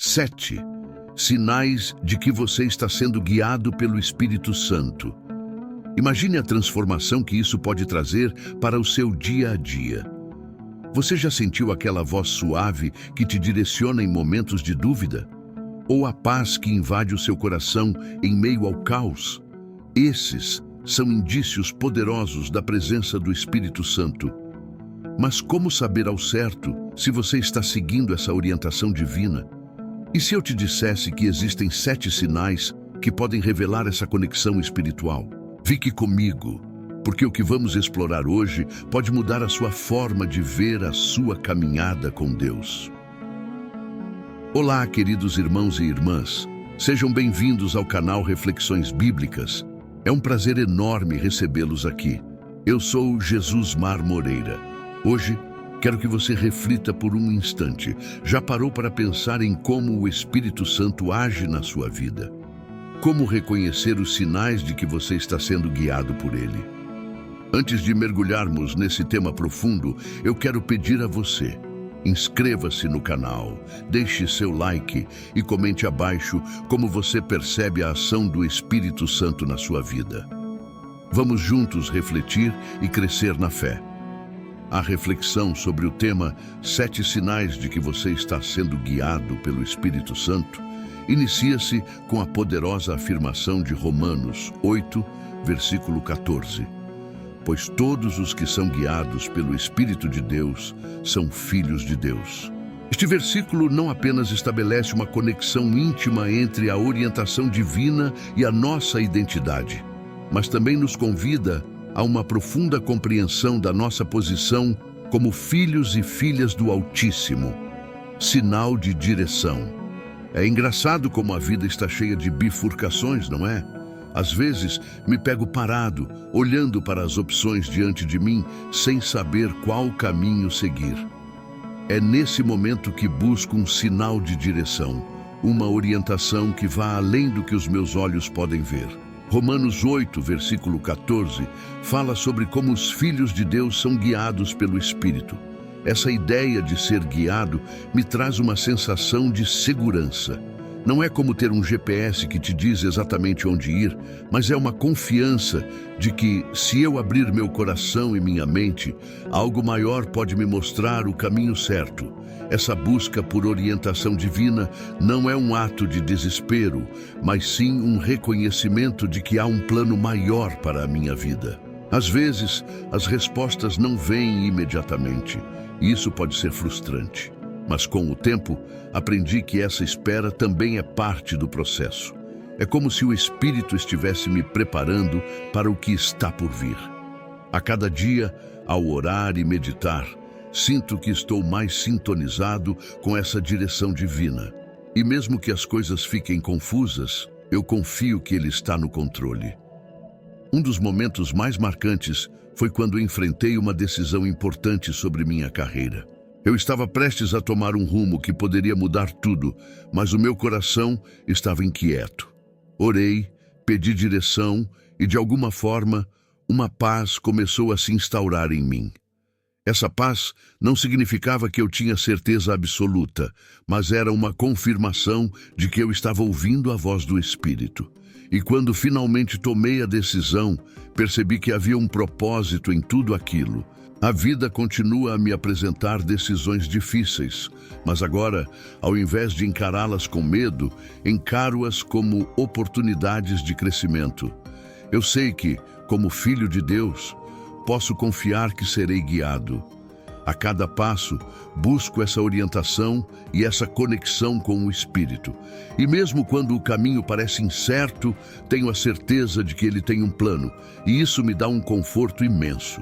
7. Sinais de que você está sendo guiado pelo Espírito Santo. Imagine a transformação que isso pode trazer para o seu dia a dia. Você já sentiu aquela voz suave que te direciona em momentos de dúvida? Ou a paz que invade o seu coração em meio ao caos? Esses são indícios poderosos da presença do Espírito Santo. Mas como saber ao certo se você está seguindo essa orientação divina? E se eu te dissesse que existem 7 sinais que podem revelar essa conexão espiritual? Fique comigo, porque o que vamos explorar hoje pode mudar a sua forma de ver a sua caminhada com Deus. Olá, queridos irmãos e irmãs. Sejam bem-vindos ao canal Reflexões Bíblicas. É um prazer enorme recebê-los aqui. Eu sou Jesus Mar Moreira. Hoje, quero que você reflita por um instante. Já parou para pensar em como o Espírito Santo age na sua vida? Como reconhecer os sinais de que você está sendo guiado por Ele? Antes de mergulharmos nesse tema profundo, eu quero pedir a você: inscreva-se no canal, deixe seu like e comente abaixo como você percebe a ação do Espírito Santo na sua vida. Vamos juntos refletir e crescer na fé. A reflexão sobre o tema 7 sinais de que você está sendo guiado pelo Espírito Santo inicia-se com a poderosa afirmação de Romanos 8, versículo 14. Pois todos os que são guiados pelo Espírito de Deus são filhos de Deus. Este versículo não apenas estabelece uma conexão íntima entre a orientação divina e a nossa identidade, mas também nos convida a uma profunda compreensão da nossa posição como filhos e filhas do Altíssimo. Sinal de direção. É engraçado como a vida está cheia de bifurcações, não é? Às vezes, me pego parado, olhando para as opções diante de mim, sem saber qual caminho seguir. É nesse momento que busco um sinal de direção, uma orientação que vá além do que os meus olhos podem ver. Romanos 8, versículo 14, fala sobre como os filhos de Deus são guiados pelo Espírito. Essa ideia de ser guiado me traz uma sensação de segurança. Não é como ter um GPS que te diz exatamente onde ir, mas é uma confiança de que, se eu abrir meu coração e minha mente, algo maior pode me mostrar o caminho certo. Essa busca por orientação divina não é um ato de desespero, mas sim um reconhecimento de que há um plano maior para a minha vida. Às vezes, as respostas não vêm imediatamente, e isso pode ser frustrante. Mas com o tempo, aprendi que essa espera também é parte do processo. É como se o Espírito estivesse me preparando para o que está por vir. A cada dia, ao orar e meditar, sinto que estou mais sintonizado com essa direção divina. E mesmo que as coisas fiquem confusas, eu confio que Ele está no controle. Um dos momentos mais marcantes foi quando enfrentei uma decisão importante sobre minha carreira. Eu estava prestes a tomar um rumo que poderia mudar tudo, mas o meu coração estava inquieto. Orei, pedi direção e, de alguma forma, uma paz começou a se instaurar em mim. Essa paz não significava que eu tinha certeza absoluta, mas era uma confirmação de que eu estava ouvindo a voz do Espírito. E quando finalmente tomei a decisão, percebi que havia um propósito em tudo aquilo. A vida continua a me apresentar decisões difíceis, mas agora, ao invés de encará-las com medo, encaro-as como oportunidades de crescimento. Eu sei que, como filho de Deus, posso confiar que serei guiado. A cada passo, busco essa orientação e essa conexão com o Espírito. E mesmo quando o caminho parece incerto, tenho a certeza de que Ele tem um plano, e isso me dá um conforto imenso.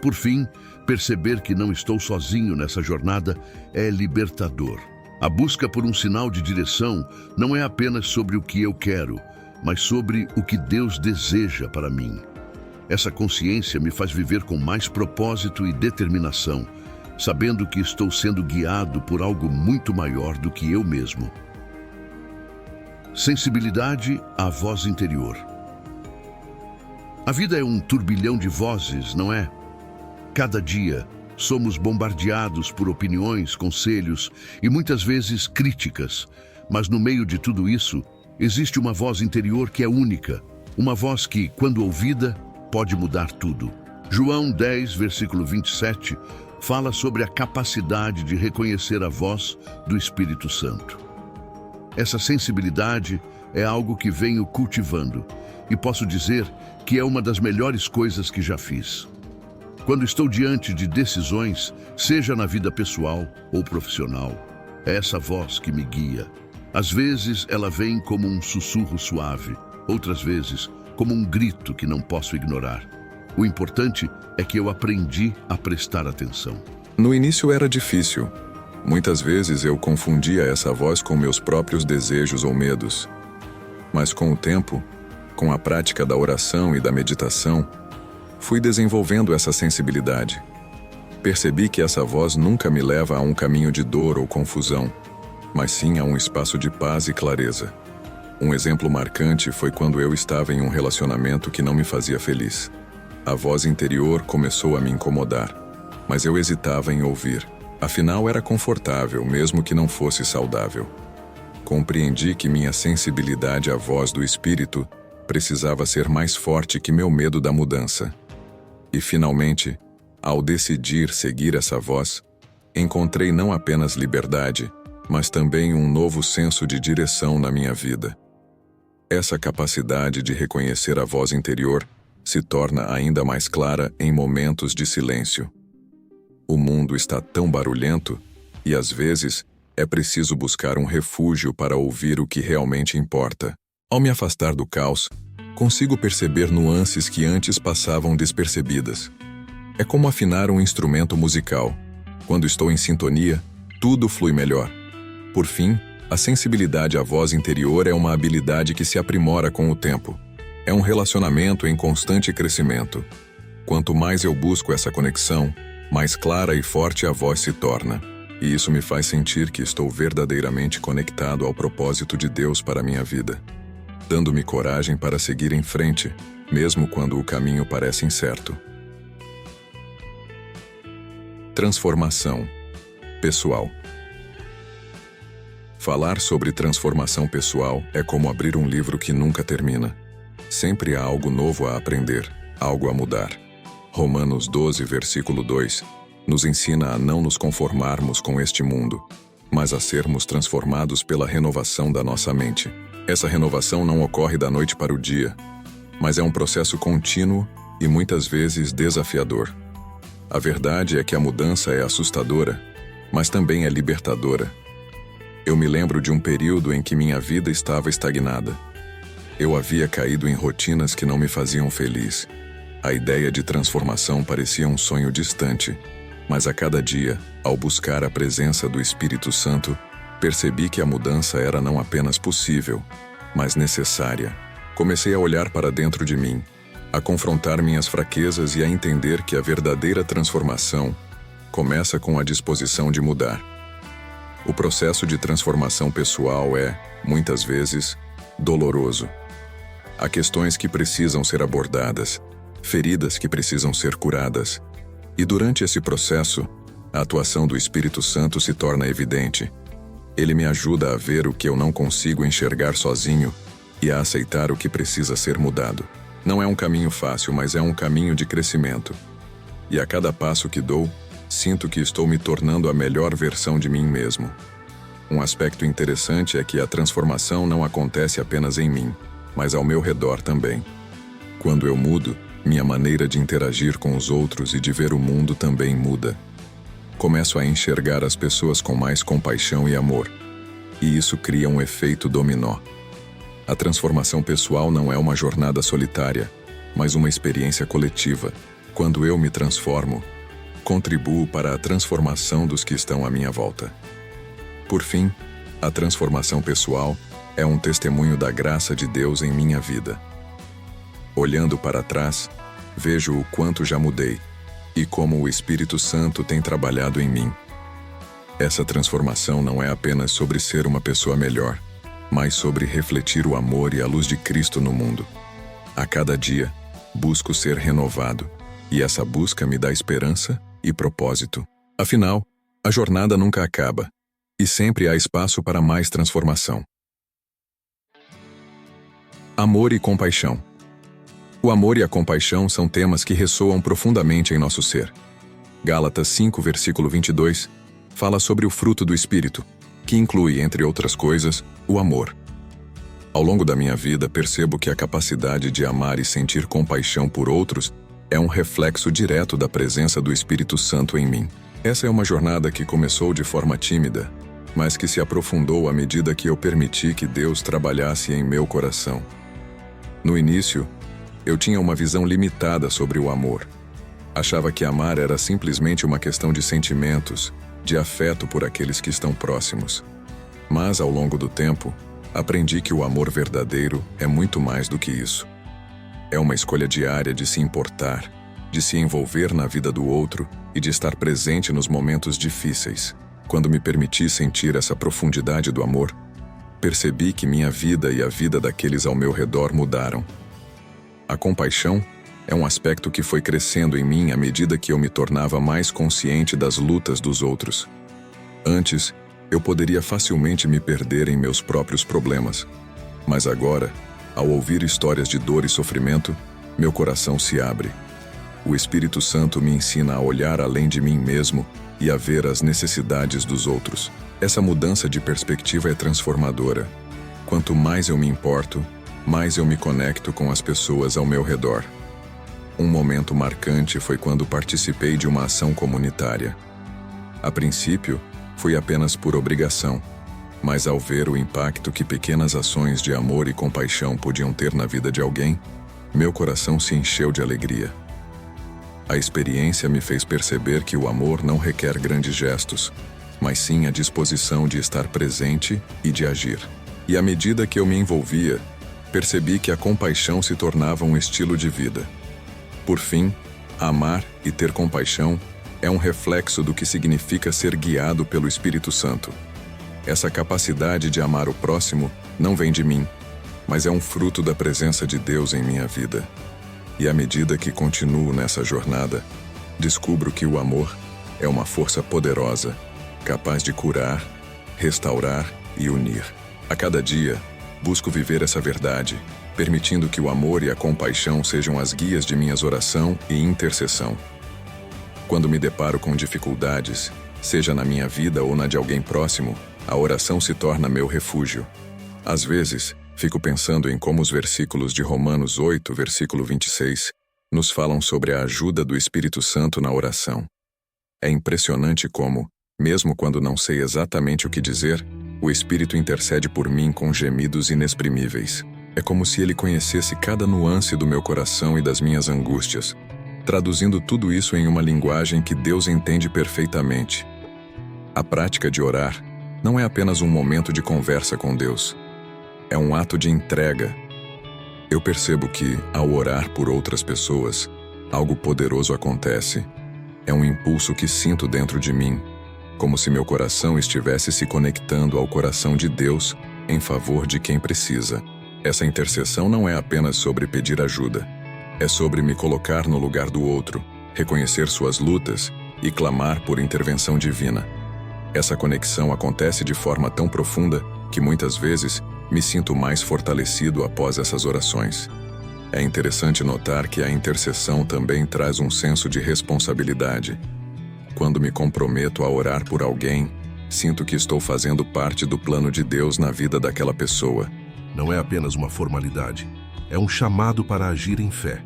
Por fim, perceber que não estou sozinho nessa jornada é libertador. A busca por um sinal de direção não é apenas sobre o que eu quero, mas sobre o que Deus deseja para mim. Essa consciência me faz viver com mais propósito e determinação, sabendo que estou sendo guiado por algo muito maior do que eu mesmo. Sensibilidade à voz interior. A vida é um turbilhão de vozes, não é? Cada dia Somos bombardeados por opiniões, conselhos e muitas vezes críticas. Mas no meio de tudo isso, existe uma voz interior que é única. Uma voz que, quando ouvida, pode mudar tudo. João 10, versículo 27, fala sobre a capacidade de reconhecer a voz do Espírito Santo. Essa sensibilidade é algo que venho cultivando e posso dizer que é uma das melhores coisas que já fiz. Quando estou diante de decisões, seja na vida pessoal ou profissional, é essa voz que me guia. Às vezes ela vem como um sussurro suave, outras vezes como um grito que não posso ignorar. O importante é que eu aprendi a prestar atenção. No início era difícil. Muitas vezes eu confundia essa voz com meus próprios desejos ou medos. Mas com o tempo, com a prática da oração e da meditação, fui desenvolvendo essa sensibilidade. Percebi que essa voz nunca me leva a um caminho de dor ou confusão, mas sim a um espaço de paz e clareza. Um exemplo marcante foi quando eu estava em um relacionamento que não me fazia feliz. A voz interior começou a me incomodar, mas eu hesitava em ouvir. Afinal, era confortável, mesmo que não fosse saudável. Compreendi que minha sensibilidade à voz do Espírito precisava ser mais forte que meu medo da mudança. E, finalmente, ao decidir seguir essa voz, encontrei não apenas liberdade, mas também um novo senso de direção na minha vida. Essa capacidade de reconhecer a voz interior se torna ainda mais clara em momentos de silêncio. O mundo está tão barulhento e, às vezes, é preciso buscar um refúgio para ouvir o que realmente importa. Ao me afastar do caos, consigo perceber nuances que antes passavam despercebidas. É como afinar um instrumento musical. Quando estou em sintonia, tudo flui melhor. Por fim, a sensibilidade à voz interior é uma habilidade que se aprimora com o tempo. É um relacionamento em constante crescimento. Quanto mais eu busco essa conexão, mais clara e forte a voz se torna. E isso me faz sentir que estou verdadeiramente conectado ao propósito de Deus para a minha vida, dando-me coragem para seguir em frente, mesmo quando o caminho parece incerto. Transformação pessoal. Falar sobre transformação pessoal é como abrir um livro que nunca termina. Sempre há algo novo a aprender, algo a mudar. Romanos 12, versículo 2, nos ensina a não nos conformarmos com este mundo, mas a sermos transformados pela renovação da nossa mente. Essa renovação não ocorre da noite para o dia, mas é um processo contínuo e muitas vezes desafiador. A verdade é que a mudança é assustadora, mas também é libertadora. Eu me lembro de um período em que minha vida estava estagnada. Eu havia caído em rotinas que não me faziam feliz. A ideia de transformação parecia um sonho distante, mas a cada dia, ao buscar a presença do Espírito Santo, percebi que a mudança era não apenas possível, mas necessária. Comecei a olhar para dentro de mim, a confrontar minhas fraquezas e a entender que a verdadeira transformação começa com a disposição de mudar. O processo de transformação pessoal é, muitas vezes, doloroso. Há questões que precisam ser abordadas, feridas que precisam ser curadas. E durante esse processo, a atuação do Espírito Santo se torna evidente. Ele me ajuda a ver o que eu não consigo enxergar sozinho e a aceitar o que precisa ser mudado. Não é um caminho fácil, mas é um caminho de crescimento. E a cada passo que dou, sinto que estou me tornando a melhor versão de mim mesmo. Um aspecto interessante é que a transformação não acontece apenas em mim, mas ao meu redor também. Quando eu mudo, minha maneira de interagir com os outros e de ver o mundo também muda. Começo a enxergar as pessoas com mais compaixão e amor. E isso cria um efeito dominó. A transformação pessoal não é uma jornada solitária, mas uma experiência coletiva. Quando eu me transformo, contribuo para a transformação dos que estão à minha volta. Por fim, a transformação pessoal é um testemunho da graça de Deus em minha vida. Olhando para trás, vejo o quanto já mudei e como o Espírito Santo tem trabalhado em mim. Essa transformação não é apenas sobre ser uma pessoa melhor, mas sobre refletir o amor e a luz de Cristo no mundo. A cada dia, busco ser renovado, e essa busca me dá esperança e propósito. Afinal, a jornada nunca acaba, e sempre há espaço para mais transformação. Amor e compaixão. O amor e a compaixão são temas que ressoam profundamente em nosso ser. Gálatas 5, versículo 22, fala sobre o fruto do Espírito, que inclui, entre outras coisas, o amor. Ao longo da minha vida, percebo que a capacidade de amar e sentir compaixão por outros é um reflexo direto da presença do Espírito Santo em mim. Essa é uma jornada que começou de forma tímida, mas que se aprofundou à medida que eu permiti que Deus trabalhasse em meu coração. No início, eu tinha uma visão limitada sobre o amor. Achava que amar era simplesmente uma questão de sentimentos, de afeto por aqueles que estão próximos. Mas, ao longo do tempo, aprendi que o amor verdadeiro é muito mais do que isso. É uma escolha diária de se importar, de se envolver na vida do outro e de estar presente nos momentos difíceis. Quando me permiti sentir essa profundidade do amor, percebi que minha vida e a vida daqueles ao meu redor mudaram. A compaixão é um aspecto que foi crescendo em mim à medida que eu me tornava mais consciente das lutas dos outros. Antes, eu poderia facilmente me perder em meus próprios problemas. Mas agora, ao ouvir histórias de dor e sofrimento, meu coração se abre. O Espírito Santo me ensina a olhar além de mim mesmo e a ver as necessidades dos outros. Essa mudança de perspectiva é transformadora. Quanto mais eu me importo, mais eu me conecto com as pessoas ao meu redor. Um momento marcante foi quando participei de uma ação comunitária. A princípio, foi apenas por obrigação, mas ao ver o impacto que pequenas ações de amor e compaixão podiam ter na vida de alguém, meu coração se encheu de alegria. A experiência me fez perceber que o amor não requer grandes gestos, mas sim a disposição de estar presente e de agir. E à medida que eu me envolvia, percebi que a compaixão se tornava um estilo de vida. Por fim, amar e ter compaixão é um reflexo do que significa ser guiado pelo Espírito Santo. Essa capacidade de amar o próximo não vem de mim, mas é um fruto da presença de Deus em minha vida. E à medida que continuo nessa jornada, descubro que o amor é uma força poderosa, capaz de curar, restaurar e unir. A cada dia, busco viver essa verdade, permitindo que o amor e a compaixão sejam as guias de minhas oração e intercessão. Quando me deparo com dificuldades, seja na minha vida ou na de alguém próximo, a oração se torna meu refúgio. Às vezes, fico pensando em como os versículos de Romanos 8, versículo 26, nos falam sobre a ajuda do Espírito Santo na oração. É impressionante como, mesmo quando não sei exatamente o que dizer, o Espírito intercede por mim com gemidos inexprimíveis. É como se ele conhecesse cada nuance do meu coração e das minhas angústias, traduzindo tudo isso em uma linguagem que Deus entende perfeitamente. A prática de orar não é apenas um momento de conversa com Deus. É um ato de entrega. Eu percebo que, ao orar por outras pessoas, algo poderoso acontece. É um impulso que sinto dentro de mim, como se meu coração estivesse se conectando ao coração de Deus em favor de quem precisa. Essa intercessão não é apenas sobre pedir ajuda. É sobre me colocar no lugar do outro, reconhecer suas lutas e clamar por intervenção divina. Essa conexão acontece de forma tão profunda que muitas vezes me sinto mais fortalecido após essas orações. É interessante notar que a intercessão também traz um senso de responsabilidade. Quando me comprometo a orar por alguém, sinto que estou fazendo parte do plano de Deus na vida daquela pessoa. Não é apenas uma formalidade, é um chamado para agir em fé.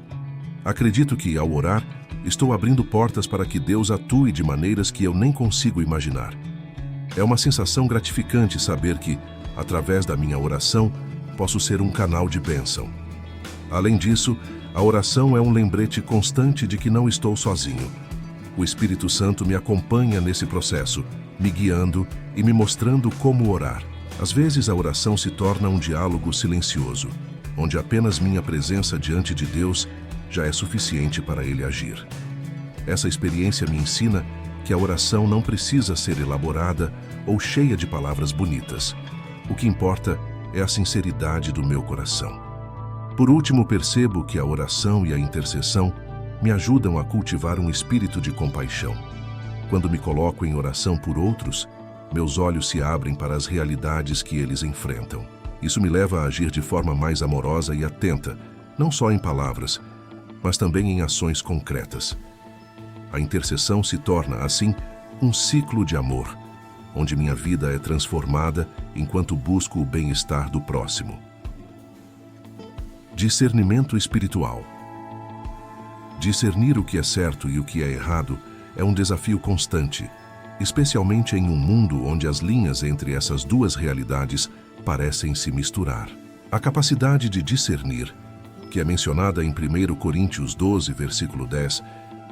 Acredito que, ao orar, estou abrindo portas para que Deus atue de maneiras que eu nem consigo imaginar. É uma sensação gratificante saber que, através da minha oração, posso ser um canal de bênção. Além disso, a oração é um lembrete constante de que não estou sozinho. O Espírito Santo me acompanha nesse processo, me guiando e me mostrando como orar. Às vezes a oração se torna um diálogo silencioso, onde apenas minha presença diante de Deus já é suficiente para Ele agir. Essa experiência me ensina que a oração não precisa ser elaborada ou cheia de palavras bonitas. O que importa é a sinceridade do meu coração. Por último, percebo que a oração e a intercessão me ajudam a cultivar um espírito de compaixão. Quando me coloco em oração por outros, meus olhos se abrem para as realidades que eles enfrentam. Isso me leva a agir de forma mais amorosa e atenta, não só em palavras, mas também em ações concretas. A intercessão se torna, assim, um ciclo de amor, onde minha vida é transformada enquanto busco o bem-estar do próximo. Discernimento espiritual. Discernir o que é certo e o que é errado é um desafio constante, especialmente em um mundo onde as linhas entre essas duas realidades parecem se misturar. A capacidade de discernir, que é mencionada em 1 Coríntios 12, versículo 10,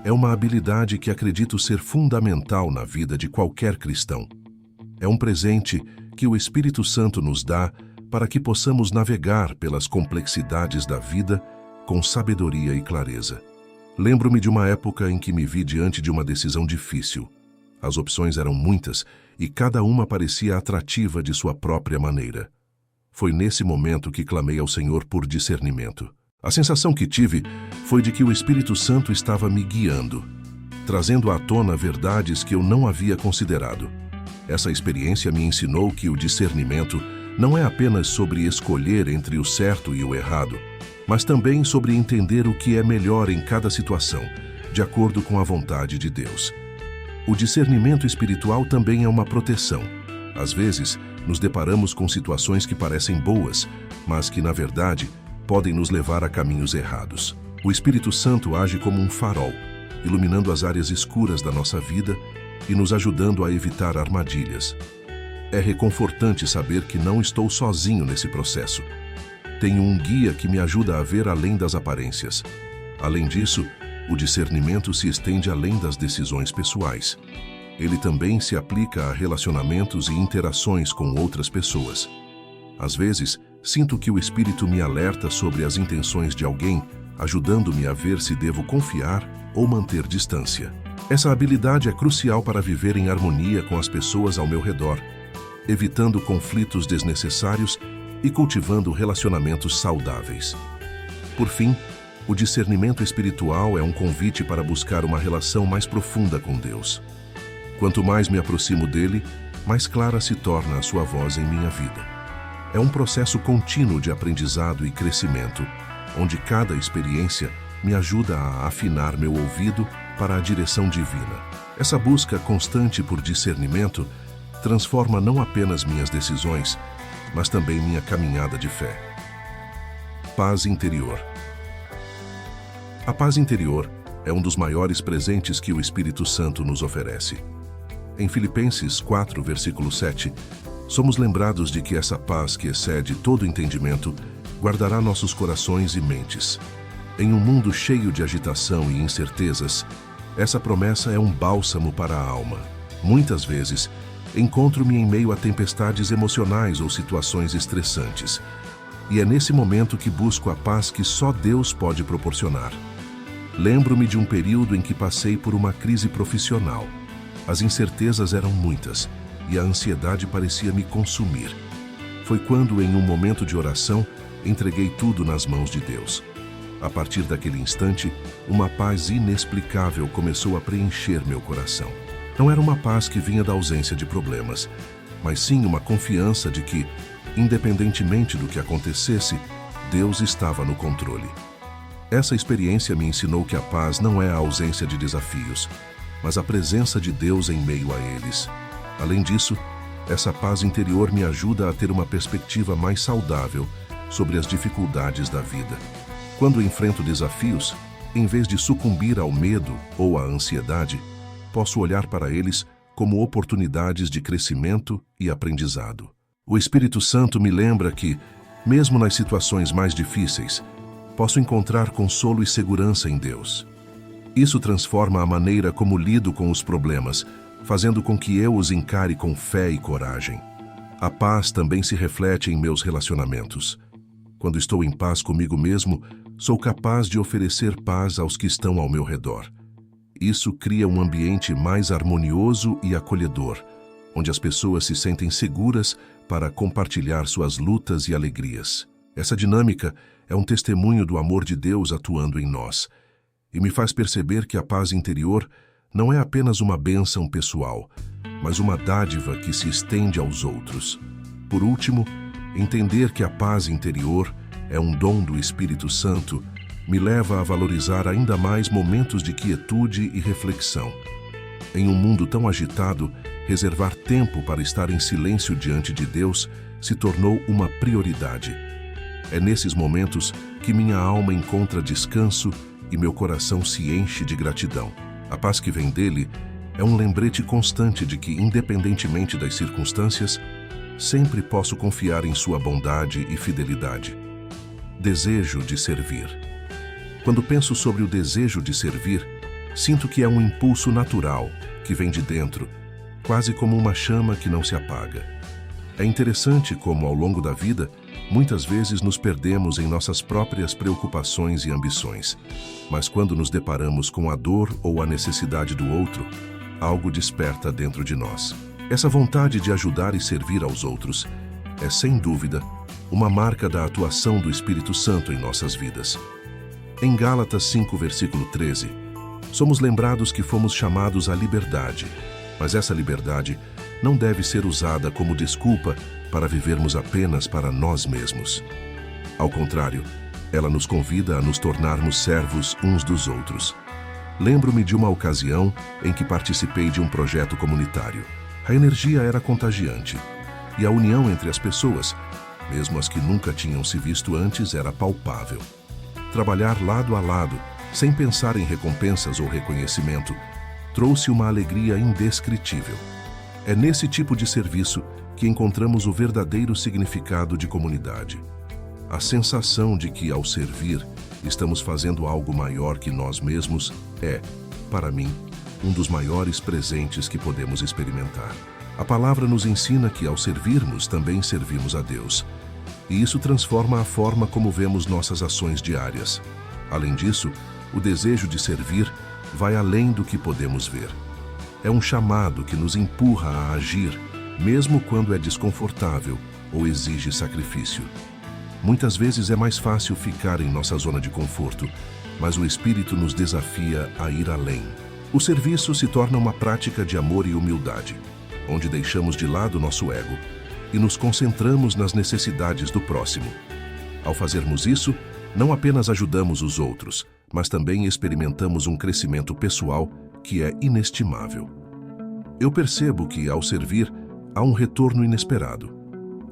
é uma habilidade que acredito ser fundamental na vida de qualquer cristão. É um presente que o Espírito Santo nos dá para que possamos navegar pelas complexidades da vida com sabedoria e clareza. Lembro-me de uma época em que me vi diante de uma decisão difícil. As opções eram muitas e cada uma parecia atrativa de sua própria maneira. Foi nesse momento que clamei ao Senhor por discernimento. A sensação que tive foi de que o Espírito Santo estava me guiando, trazendo à tona verdades que eu não havia considerado. Essa experiência me ensinou que o discernimento não é apenas sobre escolher entre o certo e o errado, mas também sobre entender o que é melhor em cada situação, de acordo com a vontade de Deus. O discernimento espiritual também é uma proteção. Às vezes, nos deparamos com situações que parecem boas, mas que, na verdade, podem nos levar a caminhos errados. O Espírito Santo age como um farol, iluminando as áreas escuras da nossa vida e nos ajudando a evitar armadilhas. É reconfortante saber que não estou sozinho nesse processo. Tenho um guia que me ajuda a ver além das aparências. Além disso, o discernimento se estende além das decisões pessoais. Ele também se aplica a relacionamentos e interações com outras pessoas. Às vezes, sinto que o Espírito me alerta sobre as intenções de alguém, ajudando-me a ver se devo confiar ou manter distância. Essa habilidade é crucial para viver em harmonia com as pessoas ao meu redor, evitando conflitos desnecessários e cultivando relacionamentos saudáveis. Por fim, o discernimento espiritual é um convite para buscar uma relação mais profunda com Deus. Quanto mais me aproximo dele, mais clara se torna a sua voz em minha vida. É um processo contínuo de aprendizado e crescimento, onde cada experiência me ajuda a afinar meu ouvido para a direção divina. Essa busca constante por discernimento transforma não apenas minhas decisões, mas também minha caminhada de fé. Paz interior. A paz interior é um dos maiores presentes que o Espírito Santo nos oferece. Em Filipenses 4, versículo 7, somos lembrados de que essa paz que excede todo entendimento guardará nossos corações e mentes. Em um mundo cheio de agitação e incertezas, essa promessa é um bálsamo para a alma. Muitas vezes, encontro-me em meio a tempestades emocionais ou situações estressantes. E é nesse momento que busco a paz que só Deus pode proporcionar. Lembro-me de um período em que passei por uma crise profissional. As incertezas eram muitas e a ansiedade parecia me consumir. Foi quando, em um momento de oração, entreguei tudo nas mãos de Deus. A partir daquele instante, uma paz inexplicável começou a preencher meu coração. Não era uma paz que vinha da ausência de problemas, mas sim uma confiança de que, independentemente do que acontecesse, Deus estava no controle. Essa experiência me ensinou que a paz não é a ausência de desafios, mas a presença de Deus em meio a eles. Além disso, essa paz interior me ajuda a ter uma perspectiva mais saudável sobre as dificuldades da vida. Quando enfrento desafios, em vez de sucumbir ao medo ou à ansiedade, posso olhar para eles como oportunidades de crescimento e aprendizado. O Espírito Santo me lembra que, mesmo nas situações mais difíceis, posso encontrar consolo e segurança em Deus. Isso transforma a maneira como lido com os problemas, fazendo com que eu os encare com fé e coragem. A paz também se reflete em meus relacionamentos. Quando estou em paz comigo mesmo, sou capaz de oferecer paz aos que estão ao meu redor. Isso cria um ambiente mais harmonioso e acolhedor, onde as pessoas se sentem seguras para compartilhar suas lutas e alegrias. Essa dinâmica é um testemunho do amor de Deus atuando em nós, e me faz perceber que a paz interior não é apenas uma bênção pessoal, mas uma dádiva que se estende aos outros. Por último, entender que a paz interior é um dom do Espírito Santo me leva a valorizar ainda mais momentos de quietude e reflexão. Em um mundo tão agitado, reservar tempo para estar em silêncio diante de Deus se tornou uma prioridade. É nesses momentos que minha alma encontra descanso e meu coração se enche de gratidão. A paz que vem dele é um lembrete constante de que, independentemente das circunstâncias, sempre posso confiar em sua bondade e fidelidade. Desejo de servir. Quando penso sobre o desejo de servir, sinto que é um impulso natural que vem de dentro, quase como uma chama que não se apaga. É interessante como, ao longo da vida, muitas vezes nos perdemos em nossas próprias preocupações e ambições. Mas quando nos deparamos com a dor ou a necessidade do outro, algo desperta dentro de nós. Essa vontade de ajudar e servir aos outros é, sem dúvida, uma marca da atuação do Espírito Santo em nossas vidas. Em Gálatas 5, versículo 13, somos lembrados que fomos chamados à liberdade, mas essa liberdade não deve ser usada como desculpa para vivermos apenas para nós mesmos. Ao contrário, ela nos convida a nos tornarmos servos uns dos outros. Lembro-me de uma ocasião em que participei de um projeto comunitário. A energia era contagiante e a união entre as pessoas, mesmo as que nunca tinham se visto antes, era palpável. Trabalhar lado a lado, sem pensar em recompensas ou reconhecimento, trouxe uma alegria indescritível. É nesse tipo de serviço que encontramos o verdadeiro significado de comunidade. A sensação de que, ao servir, estamos fazendo algo maior que nós mesmos é, para mim, um dos maiores presentes que podemos experimentar. A palavra nos ensina que, ao servirmos, também servimos a Deus. E isso transforma a forma como vemos nossas ações diárias. Além disso, o desejo de servir vai além do que podemos ver. É um chamado que nos empurra a agir, mesmo quando é desconfortável ou exige sacrifício. Muitas vezes é mais fácil ficar em nossa zona de conforto, mas o Espírito nos desafia a ir além. O serviço se torna uma prática de amor e humildade, onde deixamos de lado nosso ego e nos concentramos nas necessidades do próximo. Ao fazermos isso, não apenas ajudamos os outros, mas também experimentamos um crescimento pessoal que é inestimável. Eu percebo que, ao servir, há um retorno inesperado.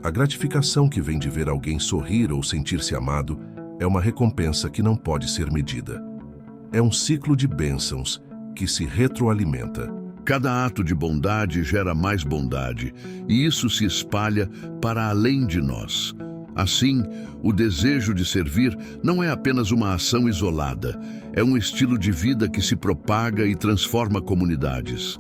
A gratificação que vem de ver alguém sorrir ou sentir-se amado é uma recompensa que não pode ser medida. É um ciclo de bênçãos que se retroalimenta. Cada ato de bondade gera mais bondade, e isso se espalha para além de nós. Assim, o desejo de servir não é apenas uma ação isolada, é um estilo de vida que se propaga e transforma comunidades.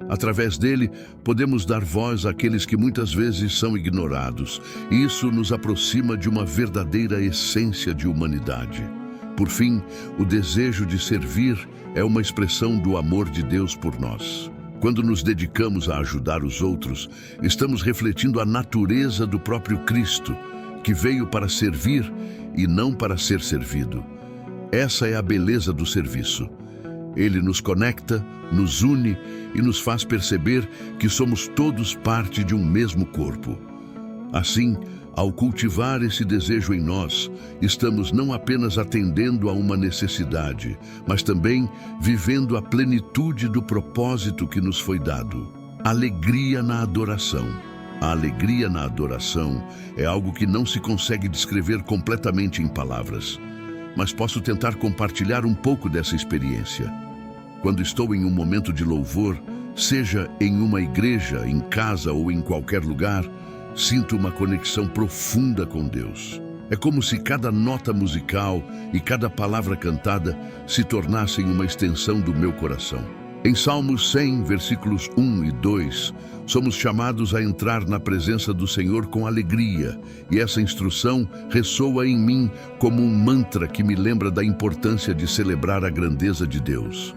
Através dele, podemos dar voz àqueles que muitas vezes são ignorados, e isso nos aproxima de uma verdadeira essência de humanidade. Por fim, o desejo de servir é uma expressão do amor de Deus por nós. Quando nos dedicamos a ajudar os outros, estamos refletindo a natureza do próprio Cristo, que veio para servir e não para ser servido. Essa é a beleza do serviço. Ele nos conecta, nos une e nos faz perceber que somos todos parte de um mesmo corpo. Assim, ao cultivar esse desejo em nós, estamos não apenas atendendo a uma necessidade, mas também vivendo a plenitude do propósito que nos foi dado. Alegria na adoração. A alegria na adoração é algo que não se consegue descrever completamente em palavras, mas posso tentar compartilhar um pouco dessa experiência. Quando estou em um momento de louvor, seja em uma igreja, em casa ou em qualquer lugar, sinto uma conexão profunda com Deus. É como se cada nota musical e cada palavra cantada se tornassem uma extensão do meu coração. Em Salmos 100, versículos 1 e 2, somos chamados a entrar na presença do Senhor com alegria, e essa instrução ressoa em mim como um mantra que me lembra da importância de celebrar a grandeza de Deus.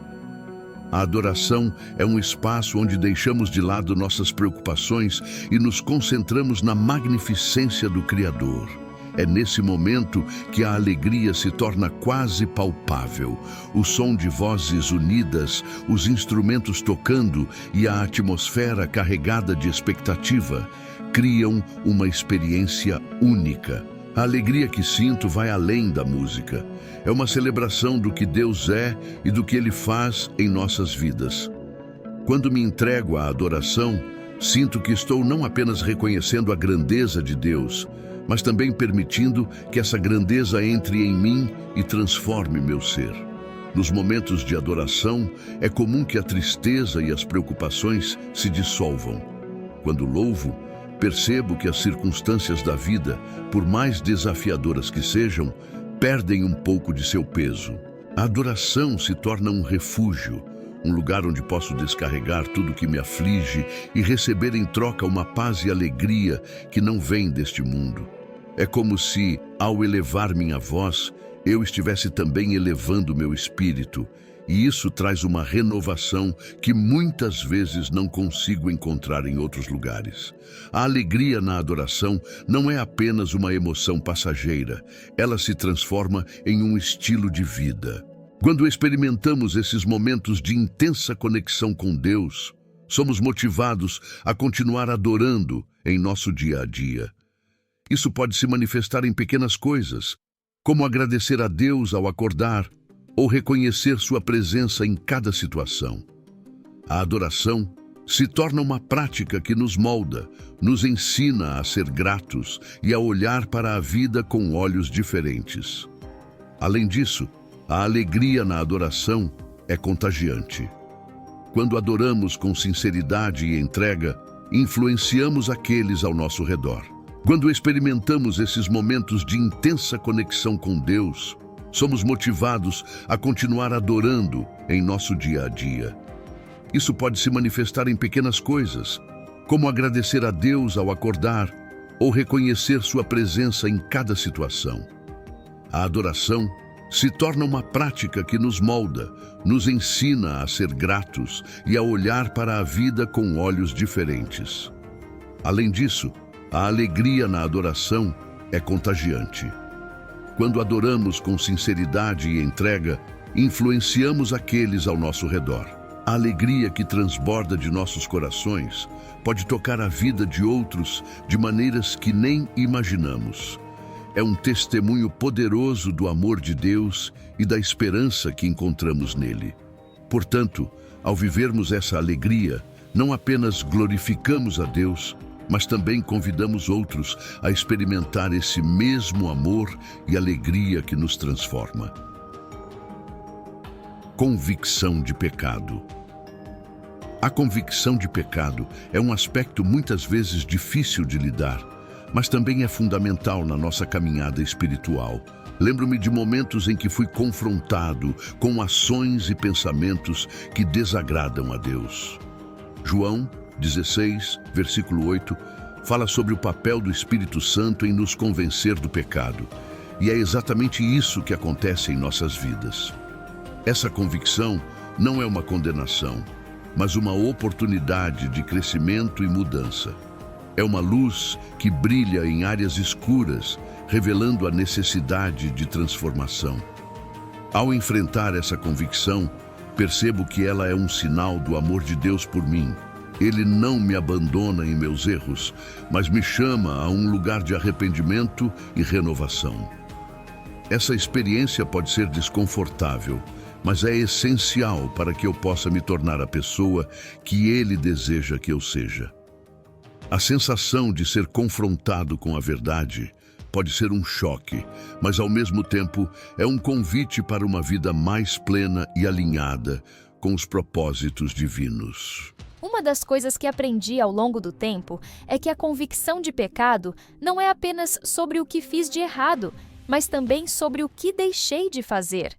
A adoração é um espaço onde deixamos de lado nossas preocupações e nos concentramos na magnificência do Criador. É nesse momento que a alegria se torna quase palpável. O som de vozes unidas, os instrumentos tocando e a atmosfera carregada de expectativa criam uma experiência única. A alegria que sinto vai além da música. É uma celebração do que Deus é e do que Ele faz em nossas vidas. Quando me entrego à adoração, sinto que estou não apenas reconhecendo a grandeza de Deus, mas também permitindo que essa grandeza entre em mim e transforme meu ser. Nos momentos de adoração, é comum que a tristeza e as preocupações se dissolvam. Quando louvo, percebo que as circunstâncias da vida, por mais desafiadoras que sejam, perdem um pouco de seu peso. A adoração se torna um refúgio, um lugar onde posso descarregar tudo que me aflige e receber em troca uma paz e alegria que não vem deste mundo. É como se, ao elevar minha voz, eu estivesse também elevando meu espírito, e isso traz uma renovação que muitas vezes não consigo encontrar em outros lugares. A alegria na adoração não é apenas uma emoção passageira, ela se transforma em um estilo de vida. Quando experimentamos esses momentos de intensa conexão com Deus, somos motivados a continuar adorando em nosso dia a dia. Isso pode se manifestar em pequenas coisas, como agradecer a Deus ao acordar ou reconhecer sua presença em cada situação. A adoração se torna uma prática que nos molda, nos ensina a ser gratos e a olhar para a vida com olhos diferentes. Além disso, a alegria na adoração é contagiante. Quando adoramos com sinceridade e entrega, influenciamos aqueles ao nosso redor. Quando experimentamos esses momentos de intensa conexão com Deus, somos motivados a continuar adorando em nosso dia a dia. Isso pode se manifestar em pequenas coisas, como agradecer a Deus ao acordar ou reconhecer sua presença em cada situação. A adoração se torna uma prática que nos molda, nos ensina a ser gratos e a olhar para a vida com olhos diferentes. Além disso, a alegria na adoração é contagiante. Quando adoramos com sinceridade e entrega, influenciamos aqueles ao nosso redor. A alegria que transborda de nossos corações pode tocar a vida de outros de maneiras que nem imaginamos. É um testemunho poderoso do amor de Deus e da esperança que encontramos nele. Portanto, ao vivermos essa alegria, não apenas glorificamos a Deus, mas também convidamos outros a experimentar esse mesmo amor e alegria que nos transforma. Convicção de pecado. A convicção de pecado é um aspecto muitas vezes difícil de lidar, mas também é fundamental na nossa caminhada espiritual. Lembro-me de momentos em que fui confrontado com ações e pensamentos que desagradam a Deus. João 16, versículo 8, fala sobre o papel do Espírito Santo em nos convencer do pecado. E é exatamente isso que acontece em nossas vidas. Essa convicção não é uma condenação, mas uma oportunidade de crescimento e mudança. É uma luz que brilha em áreas escuras, revelando a necessidade de transformação. Ao enfrentar essa convicção, percebo que ela é um sinal do amor de Deus por mim. Ele não me abandona em meus erros, mas me chama a um lugar de arrependimento e renovação. Essa experiência pode ser desconfortável, mas é essencial para que eu possa me tornar a pessoa que Ele deseja que eu seja. A sensação de ser confrontado com a verdade pode ser um choque, mas ao mesmo tempo é um convite para uma vida mais plena e alinhada com os propósitos divinos. Uma das coisas que aprendi ao longo do tempo é que a convicção de pecado não é apenas sobre o que fiz de errado, mas também sobre o que deixei de fazer.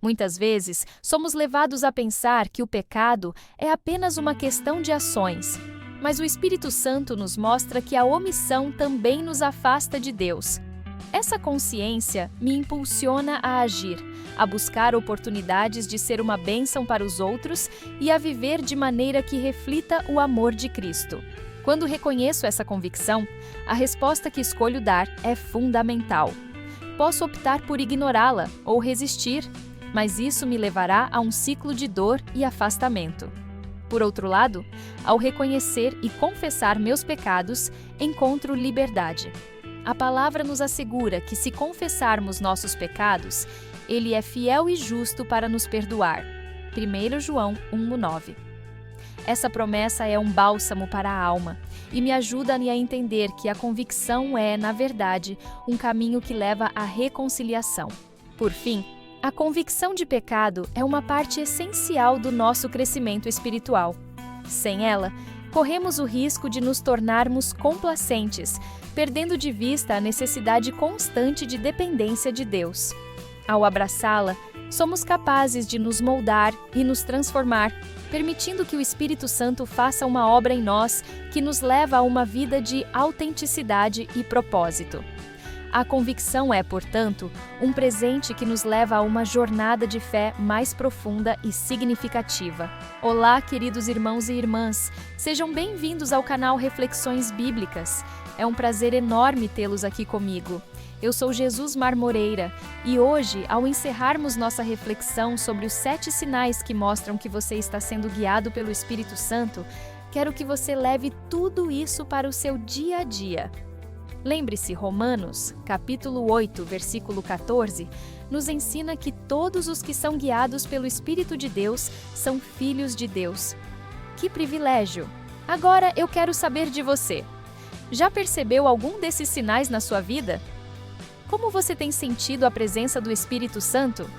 Muitas vezes, somos levados a pensar que o pecado é apenas uma questão de ações, mas o Espírito Santo nos mostra que a omissão também nos afasta de Deus. Essa consciência me impulsiona a agir, a buscar oportunidades de ser uma bênção para os outros e a viver de maneira que reflita o amor de Cristo. Quando reconheço essa convicção, a resposta que escolho dar é fundamental. Posso optar por ignorá-la ou resistir, mas isso me levará a um ciclo de dor e afastamento. Por outro lado, ao reconhecer e confessar meus pecados, encontro liberdade. A palavra nos assegura que, se confessarmos nossos pecados, Ele é fiel e justo para nos perdoar. 1 João 1:9. Essa promessa é um bálsamo para a alma e me ajuda a entender que a convicção é, na verdade, um caminho que leva à reconciliação. Por fim, a convicção de pecado é uma parte essencial do nosso crescimento espiritual. Sem ela, corremos o risco de nos tornarmos complacentes, perdendo de vista a necessidade constante de dependência de Deus. Ao abraçá-la, somos capazes de nos moldar e nos transformar, permitindo que o Espírito Santo faça uma obra em nós que nos leva a uma vida de autenticidade e propósito. A convicção é, portanto, um presente que nos leva a uma jornada de fé mais profunda e significativa. Olá, queridos irmãos e irmãs! Sejam bem-vindos ao canal Reflexões Bíblicas. É um prazer enorme tê-los aqui comigo. Eu sou Jesus Mar Moreira e hoje, ao encerrarmos nossa reflexão sobre os 7 sinais que mostram que você está sendo guiado pelo Espírito Santo, quero que você leve tudo isso para o seu dia a dia. Lembre-se, Romanos, capítulo 8, versículo 14, nos ensina que todos os que são guiados pelo Espírito de Deus são filhos de Deus. Que privilégio! Agora eu quero saber de você. Já percebeu algum desses sinais na sua vida? Como você tem sentido a presença do Espírito Santo?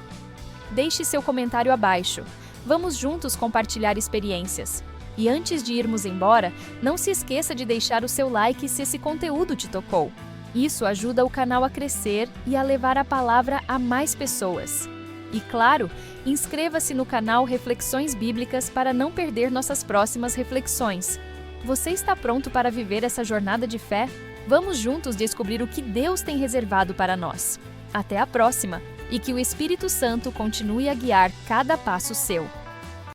Deixe seu comentário abaixo. Vamos juntos compartilhar experiências. E antes de irmos embora, não se esqueça de deixar o seu like se esse conteúdo te tocou. Isso ajuda o canal a crescer e a levar a palavra a mais pessoas. E claro, inscreva-se no canal Reflexões Bíblicas para não perder nossas próximas reflexões. Você está pronto para viver essa jornada de fé? Vamos juntos descobrir o que Deus tem reservado para nós. Até a próxima! E que o Espírito Santo continue a guiar cada passo seu.